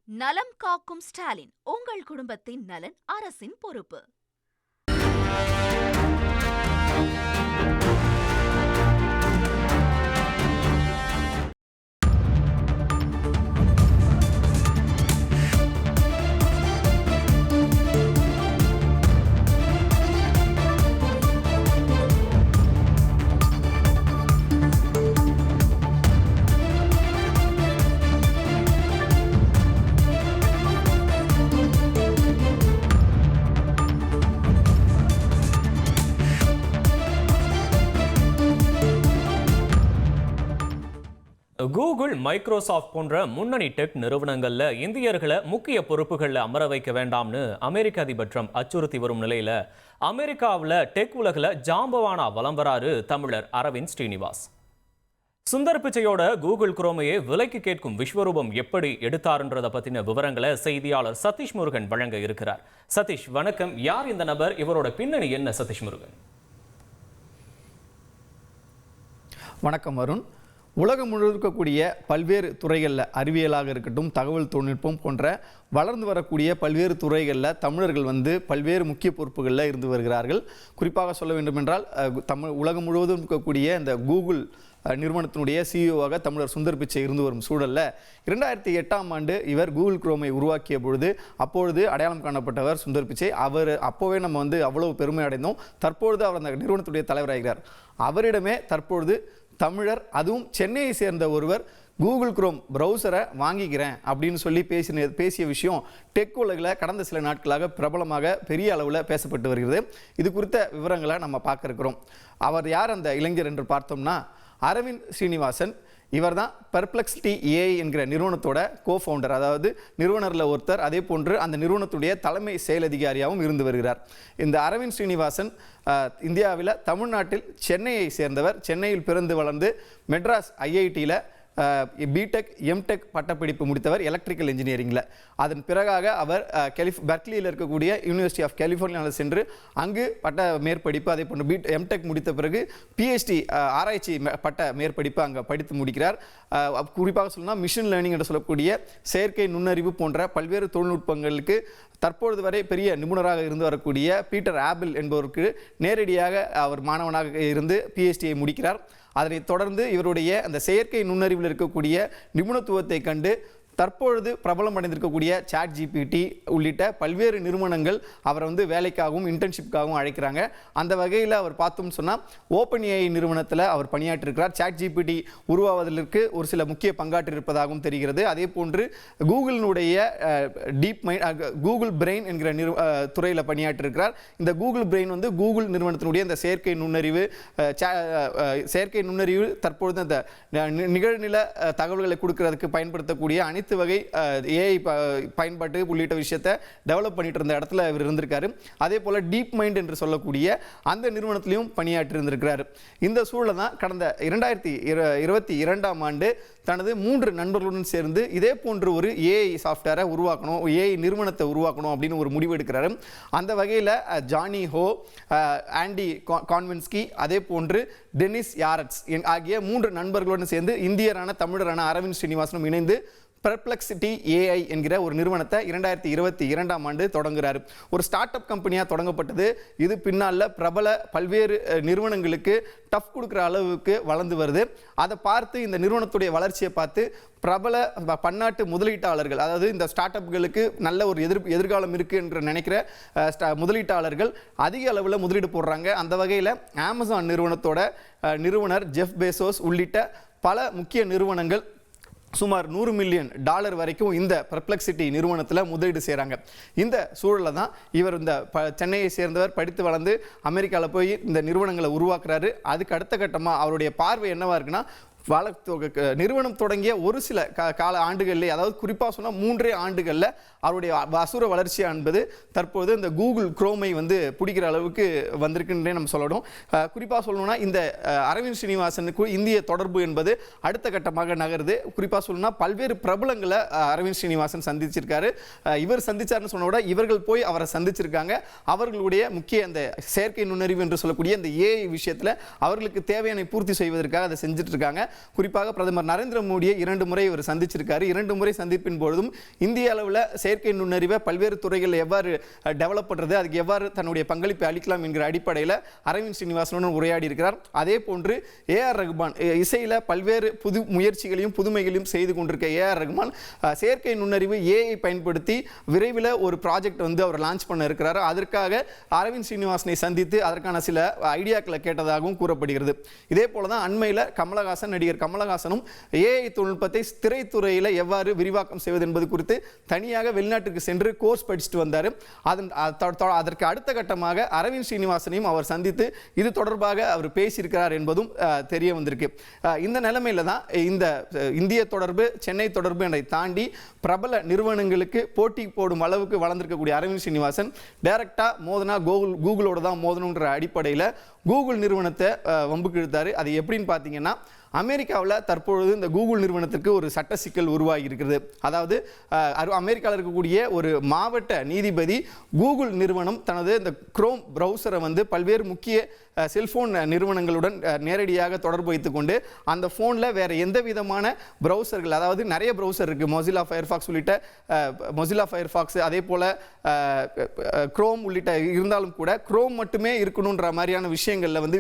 நலம் காக்கும் ஸ்டாலின், உங்கள் குடும்பத்தின் நலன் அரசின் பொறுப்பு. கூகுள், மைக்ரோசாஃப்ட் போன்ற முன்னணி டெக் நிறுவனங்கள்ல இந்தியர்களை முக்கிய பொறுப்புகளில் அமர வைக்க வேண்டாம்னு அமெரிக்க அதிபர் ட்ரம்ப் அச்சுறுத்தி வரும் நிலையில அமெரிக்காவில் டெக் உலகில் ஜாம்பவானா வலம் வராரு தமிழர் அரவிந்த் ஸ்ரீனிவாஸ். சுந்தர் பிச்சையோட கூகுள் குரோமையை விலைக்கு கேட்கும் விஸ்வரூபம் எப்படி எடுத்தாருன்றதை பத்தின விவரங்களை செய்தியாளர் சதீஷ் முருகன் வழங்க இருக்கிறார். சதீஷ், வணக்கம். யார் இந்த நபர்? இவரோட பின்னணி என்ன? சதீஷ் முருகன். வணக்கம் வருண். உலகம் முழுவதும் இருக்கக்கூடிய பல்வேறு துறைகளில், அறிவியலாக இருக்கட்டும், தகவல் தொழில்நுட்பம் போன்ற வளர்ந்து வரக்கூடிய பல்வேறு துறைகளில் தமிழர்கள் பல்வேறு முக்கிய பொறுப்புகளில் இருந்து வருகிறார்கள். குறிப்பாக சொல்ல வேண்டுமென்றால் உலகம் முழுவதும் இருக்கக்கூடிய இந்த கூகுள் நிறுவனத்தினுடைய சிஇஓவாக தமிழர் சுந்தர் பிச்சை இருந்து வரும் சூழலில் 2008ஆம் ஆண்டு இவர் கூகுள் குரோமை உருவாக்கிய பொழுது அப்பொழுது அடையாளம் காணப்பட்டவர் சுந்தர் பிச்சை. அவர் அப்போவே நம்ம அவ்வளவு பெருமை அடைந்தோம். தற்பொழுது அவர் அந்த நிறுவனத்துடைய தலைவராகிறார். அவரிடமே தற்பொழுது தமிழர், அதுவும் சென்னையை சேர்ந்த ஒருவர் கூகுள் குரோம் ப்ரௌசரை வாங்கிக்கிறேன் அப்படின்னு சொல்லி பேசிய விஷயம் டெக் உலகில் கடந்த சில நாட்களாக பிரபலமாக பெரிய அளவில் பேசப்பட்டு வருகிறது. இது குறித்த விவரங்களை நம்ம பார்க்க இருக்கிறோம். அவர் யார் அந்த இளைஞர் என்று பார்த்தோம்னா அரவிந்த் ஸ்ரீனிவாசன். இவர் தான் பெர்ப்ளெக்சிட்டி ஏஐ என்கிற நிறுவனத்தோட கோஃபவுண்டர், அதாவது நிறுவனரில் ஒருத்தர். அதே போன்று அந்த நிறுவனத்துடைய தலைமை செயல் அதிகாரியாகவும் இருந்து வருகிறார். இந்த அரவிந்த் ஸ்ரீனிவாசன் இந்தியாவில் தமிழ்நாட்டில் சென்னையை சேர்ந்தவர். சென்னையில் பிறந்து வளர்ந்து மெட்ராஸ் ஐஐடியில் பிடெக் எம்டெக் பட்டப்படிப்பு முடித்தவர் எலக்ட்ரிக்கல் இன்ஜினியரிங்கில். அதன் பிறகாக அவர் பெர்க்லியில் இருக்கக்கூடிய யூனிவர்சிட்டி ஆஃப் கலிஃபோர்னியாவில் சென்று அங்கு பட்ட மேற்படிப்பு, அதே போன்று எம்டெக் முடித்த பிறகு பிஹெச்டி ஆராய்ச்சி பட்ட மேற்படிப்பு அங்கே படித்து முடிக்கிறார். குறிப்பாக சொல்லணும்னா மிஷின் லேர்னிங் என்று சொல்லக்கூடிய செயற்கை நுண்ணறிவு போன்ற பல்வேறு தொழில்நுட்பங்களுக்கு தற்பொழுது வரை பெரிய நிபுணராக இருந்து வரக்கூடிய பீட்டர் ஆப்பிள் என்பவருக்கு நேரடியாக அவர் மாணவனாக இருந்து பிஹெச்டியை முடிக்கிறார். அதனைத் தொடர்ந்து இவருடைய அந்த செயற்கை நுண்ணறிவில் இருக்கக்கூடிய நிபுணத்துவத்தை கண்டு தற்பொழுது பிரபலம் அடைந்திருக்கக்கூடிய சாட் ஜிபிடி உள்ளிட்ட பல்வேறு நிறுவனங்கள் அவரை வேலைக்காகவும் இன்டர்ன்ஷிப்காகவும் அழைக்கிறாங்க. அந்த வகையில் அவர் பார்த்தோம்னு சொன்னால் ஓப்பன் ஏஐ நிறுவனத்தில் அவர் பணியாற்றிருக்கிறார். சாட் ஜிபிடி உருவாவதற்கு ஒரு சில முக்கிய பங்காற்றிருப்பதாகவும் தெரிகிறது. அதே போன்று கூகுளினுடைய டீப் மைண்ட், கூகுள் பிரெயின் என்கிற துறையில் பணியாற்றிருக்கிறார். இந்த கூகுள் பிரெயின் கூகுள் நிறுவனத்தினுடைய இந்த செயற்கை நுண்ணறிவு தற்பொழுது அந்த நிகழ்நில தகவல்களை கொடுக்கறதுக்கு பயன்படுத்தக்கூடிய அனைத்து வகை ஏஐ பயன்பாட்டு உள்ளிட்ட விஷயத்தை டெவலப் பண்ணிட்டு இருந்த இடத்துல இவர் இருந்திருக்காரு. அதே போல டீப் மைண்ட் என்று சொல்லக்கூடிய அந்த நிறுவனத்திலையும் பணியாற்றி இருந்திருக்கிறார். இந்த சூழல் தான் கடந்த 2022ஆம் ஆண்டு தனது 3 நண்பர்களுடன் சேர்ந்து இதே போன்று ஒரு ஏஐ சாஃப்ட்வேரை உருவாக்கணும், ஏஐ நிறுவனத்தை உருவாக்கணும் அப்படின்னு ஒரு முடிவு எடுக்கிறாரு. அந்த வகையில் ஜானி ஹோ, ஆண்டி கான்வென்ஸ்கி, அதே போன்று டெனிஸ் யாரட்ஸ் ஆகிய 3 நண்பர்களுடன் சேர்ந்து இந்தியரான தமிழரான அரவிந்த் ஸ்ரீனிவாசனும் இணைந்து பெர்ப்ளெக்சிட்டி ஏஐ என்கிற ஒரு நிறுவனத்தை 2022ஆம் ஆண்டு தொடங்குகிறார். ஒரு ஸ்டார்ட் அப் கம்பெனியாக தொடங்கப்பட்டது. இது பின்னால் பிரபல பல்வேறு நிறுவனங்களுக்கு டஃப் கொடுக்குற அளவுக்கு வளர்ந்து வருது. அதை பார்த்து இந்த நிறுவனத்துடைய வளர்ச்சியை பார்த்து பிரபல பன்னாட்டு முதலீட்டாளர்கள், அதாவது இந்த ஸ்டார்ட் அப்களுக்கு நல்ல ஒரு எதிர்காலம் இருக்குது என்று நினைக்கிற முதலீட்டாளர்கள் அதிக அளவில் முதலீடு போடுறாங்க. அந்த வகையில் அமேசான் நிறுவனத்தோட நிறுவனர் ஜெஃப் பெசோஸ் உள்ளிட்ட பல முக்கிய நிறுவனங்கள் சுமார் $100 மில்லியன் வரைக்கும் இந்த பெர்ப்ளெக்சிட்டி நிறுவனத்தில் முதலீடு செய்கிறாங்க. இந்த சூழலில் தான் இவர் இந்த சென்னையை சேர்ந்தவர் படித்து வளர்ந்து அமெரிக்காவில் போய் இந்த நிறுவனங்களை உருவாக்குறாரு. அதுக்கு அடுத்த கட்டமாக அவருடைய பார்வை என்னவா இருக்குன்னா, நிறுவனம் தொடங்கிய ஒரு சில கால ஆண்டுகளிலே, அதாவது குறிப்பாக சொன்னால் 3 ஆண்டுகளில் அவருடைய அசுர வளர்ச்சி என்பது தற்போது இந்த கூகுள் குரோமை பிடிக்கிற அளவுக்கு வந்திருக்குன்றே நம்ம சொல்லணும். குறிப்பாக சொல்லணும்னா இந்த அரவிந்த் ஸ்ரீனிவாசனுக்கு இந்திய தொடர்பு என்பது அடுத்த கட்டமாக நகருது. குறிப்பாக சொல்லணும்னா பல்வேறு பிரபலங்களை அரவிந்த் ஸ்ரீனிவாசன் சந்திச்சிருக்காரு. இவர் சந்திச்சார்னு சொன்ன விட இவர்கள் போய் அவரை சந்திச்சிருக்காங்க. அவர்களுடைய முக்கிய அந்த செயற்கை நுண்ணறிவு என்று சொல்லக்கூடிய இந்த ஏஐ விஷயத்தில் அவர்களுக்கு தேவையான பூர்த்தி செய்வதற்காக அதை செஞ்சுட்டு இருக்காங்க. குறிப்பாக பிரதமர் நரேந்திர மோடியை 2 முறை இவர் சந்திச்சிருக்காரு. 2 முறை சந்திப்பின் பொழுதும் இந்திய அளவில் செயற்கை நுண்ணறிவை பல்வேறு துறைகளில் எவ்வாறு டெவலப் பண்ணுறது, அதுக்கு எவ்வாறு தன்னுடைய பங்களிப்பை அளிக்கலாம் என்கிற அடிப்படையில் அரவிந்த் ஸ்ரீனிவாசனுடன் உரையாடி இருக்கிறார். அதே போன்று ஏஆர் ரகுமான் இசையில் பல்வேறு புது முயற்சிகளையும் புதுமைகளையும் செய்து கொண்டிருக்க ஏஆர் ரகுமான் செயற்கை நுண்ணறிவு ஏஐ பயன்படுத்தி விரைவில் ஒரு ப்ராஜெக்ட் வந்து அவர் லான்ச் பண்ண இருக்கிறார். அதற்காக அரவிந்த் ஸ்ரீனிவாசனை சந்தித்து அதற்கான சில ஐடியாக்களை கேட்டதாகவும் கூறப்படுகிறது. இதே போல தான் அண்மையில் நடிகர் கமலஹாசனும் ஏஐ தொழில்நுட்பத்தை திரைத்துறையில் எவ்வாறு விரிவாக்கம் செய்வது என்பது குறித்து தனியாக வெளிநாட்டுக்கு சென்று கோர்ஸ் படிச்சுட்டு வந்தார். அதற்கு அடுத்த கட்டமாக அரவிந்த் ஸ்ரீனிவாசனையும் அவர் சந்தித்து இது தொடர்பாக அவர் பேசியிருக்கிறார் என்பதும் தெரிய வந்திருக்கு. இந்த நிலைமையில தான் இந்த இந்திய தொடர்பு, சென்னை தொடர்பு என்னை தாண்டி பிரபல நிறுவனங்களுக்கு போட்டி போடும் அளவுக்கு வளர்ந்திருக்கக்கூடிய அரவிந்த் ஸ்ரீனிவாசன் டைரக்டா மோதனா கூகுளோட தான் மோதணுன்ற அடிப்படையில் கூகுள் நிறுவனத்தை வம்புக்கு இழுத்தாரு. அது எப்படின்னு பார்த்தீங்கன்னா, அமெரிக்காவில் தற்பொழுது இந்த கூகுள் நிறுவனத்திற்கு ஒரு சட்ட சிக்கல் உருவாகி இருக்கிறது. அதாவது அமெரிக்காவில் இருக்கக்கூடிய ஒரு மாவட்ட நீதிபதி கூகுள் நிறுவனம் தனது இந்த குரோம் பிரவுசரை வந்து பல்வேறு முக்கிய செல்போன் நிறுவனங்களுடன் நேரடியாக தொடர்பு வைத்துக் கொண்டு அந்த ஃபோனில் வேறு எந்த விதமான ப்ரௌசர்கள், அதாவது நிறைய ப்ரௌசர் இருக்குது, மொசிலா ஃபயர்ஃபாக்ஸ் உள்ளிட்ட மொசிலா ஃபயர்ஃபாக்ஸ், அதே போல் குரோம் உள்ளிட்ட இருந்தாலும் கூட குரோம் மட்டுமே இருக்கணுன்ற மாதிரியான விஷயங்களில் வந்து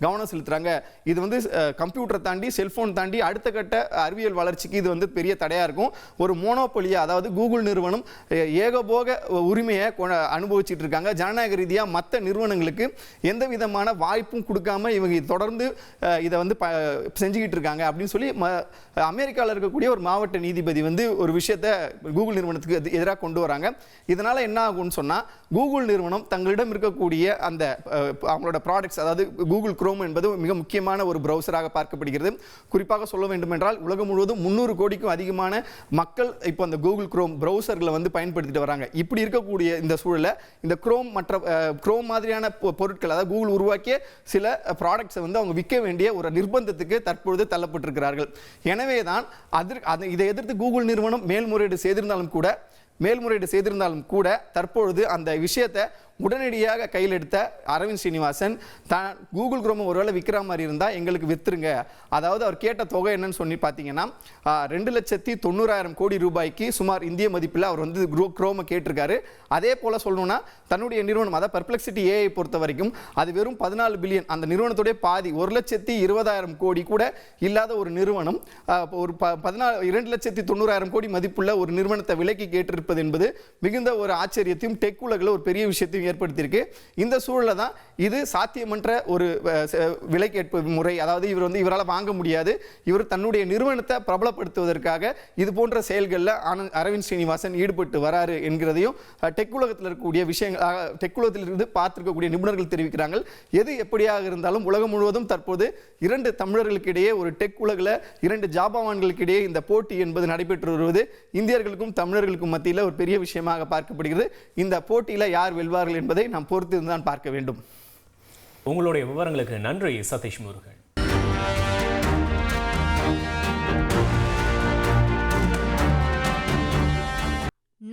கவனம் செலுத்துகிறாங்க. இது வந்து கம்ப்யூட்டரை தாண்டி செல்ஃபோன் தாண்டி அடுத்த கட்ட அறிவியல் வளர்ச்சிக்கு இது வந்து பெரிய தடையாக இருக்கும். ஒரு மோனோபொலியா, அதாவது கூகுள் நிறுவனம் ஏகபோக உரிமையை அனுபவிச்சுட்டு இருக்காங்க. ஜனநாயக ரீதியாக மற்ற நிறுவனங்களுக்கு எந்த விதமான வாய்ப்பும் கொடுக்காம இவங்க தொடர்ந்து இதை வந்து செஞ்சுக்கிட்டு இருக்காங்க அப்படின்னு சொல்லி அமெரிக்காவில் இருக்கக்கூடிய ஒரு மாவட்ட நீதிபதி வந்து ஒரு விஷயத்தை கூகுள் நிறுவனத்துக்கு எதிராக கொண்டு வராங்க. இதனால என்ன ஆகும்னு சொன்னால், கூகுள் நிறுவனம் தங்களிடம் இருக்கக்கூடிய அந்த அவங்களோட ப்ராடக்ட்ஸ், அதாவது கூகுள் குரோம் என்பது மிக முக்கியமான ஒரு பிரவுசராக பார்க்கப்படுகிறது. குறிப்பாக சொல்ல வேண்டும் என்றால் உலகம் முழுவதும் 300 கோடிக்கும் அதிகமான மக்கள் இப்போ அந்த கூகுள் குரோம் பிரவுசர்களை வந்து பயன்படுத்திட்டு வராங்க. இப்படி இருக்கக்கூடிய இந்த சூழலில் இந்த குரோம் மற்ற குரோம் மாதிரியான பொருட்கள், அதாவது கூகுள் உருவாக்கிய சில ப்ராடக்ட்ஸை வந்து அவங்க விற்க வேண்டிய ஒரு நிர்பந்தத்துக்கு தற்பொழுது தள்ளப்பட்டிருக்கிறார்கள். எனவே தான் இதை எதிர்த்து கூகுள் நிறுவனம் மேல்முறையீடு செய்திருந்தாலும் கூட தற்பொழுது அந்த விஷயத்தை உடனடியாக கையில் எடுத்த அரவிந்த் ஸ்ரீனிவாசன் தான் கூகுள் குரோம் ஒருவேளை விற்கிற மாதிரி இருந்தால் எங்களுக்கு விற்றுருங்க. அதாவது அவர் கேட்ட தொகை என்னன்னு சொல்லி பார்த்தீங்கன்னா 2,90,000 கோடி ரூபாய்க்கு சுமார் இந்திய மதிப்பில் அவர் வந்து குரோமை கேட்டிருக்காரு. அதே போல் சொல்லணும்னா தன்னுடைய நிறுவனம், அதாவது பெர்ப்ளெக்சிட்டி ஏஐ பொறுத்த வரைக்கும் அது வெறும் 14 பில்லியன், அந்த நிறுவனத்துடைய பாதி 1,20,000 கோடி கூட இல்லாத ஒரு நிறுவனம் ஒரு 2,90,000 கோடி மதிப்புள்ள ஒரு நிறுவனத்தை விலைக்கு கேட்டிருப்பது என்பது மிகுந்த ஒரு ஆச்சரியத்தையும் டெக் உலகில் ஒரு பெரிய விஷயத்தையும் ஏற்படுத்தியிருக்கு. இந்த சூழல தான் இது சாத்தியமற்ற ஒரு விலை கேட்பு முறை, அதாவது இவரால் வாங்க முடியாது, இவர் தன்னுடைய நிறுவனத்தை பிரபலப்படுத்துவதற்காக இது போன்ற செயல்களில் அரவிந்த் ஸ்ரீனிவாசன் ஈடுபட்டு வராரு என்கிறதையும் டெக் உலகத்தில் இருக்கக்கூடிய விஷயங்கள், டெக் உலகத்தில் இருந்து பார்த்திருக்கக்கூடிய நிபுணர்கள் தெரிவிக்கிறாங்க. எது எப்படியாக இருந்தாலும் உலகம் முழுவதும் தற்போது 2 தமிழர்களுக்கு இடையே, ஒரு டெக் உலகில் 2 ஜாபாவான்களுக்கு இடையே இந்த போட்டி என்பது நடைபெற்று வருவது இந்தியர்களுக்கும் தமிழர்களுக்கும் மத்தியில் ஒரு பெரிய விஷயமாக பார்க்கப்படுகிறது. இந்த போட்டியில் யார் வெல்வார்கள் என்பதை நாம் பொறுத்திருந்தான் பார்க்க வேண்டும். உங்களுடைய விவரங்களுக்கு நன்றி சதீஷ் முருகன்.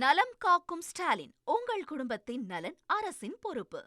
நலம் காக்கும் ஸ்டாலின், உங்கள் குடும்பத்தின் நலன் அரசின் பொறுப்பு.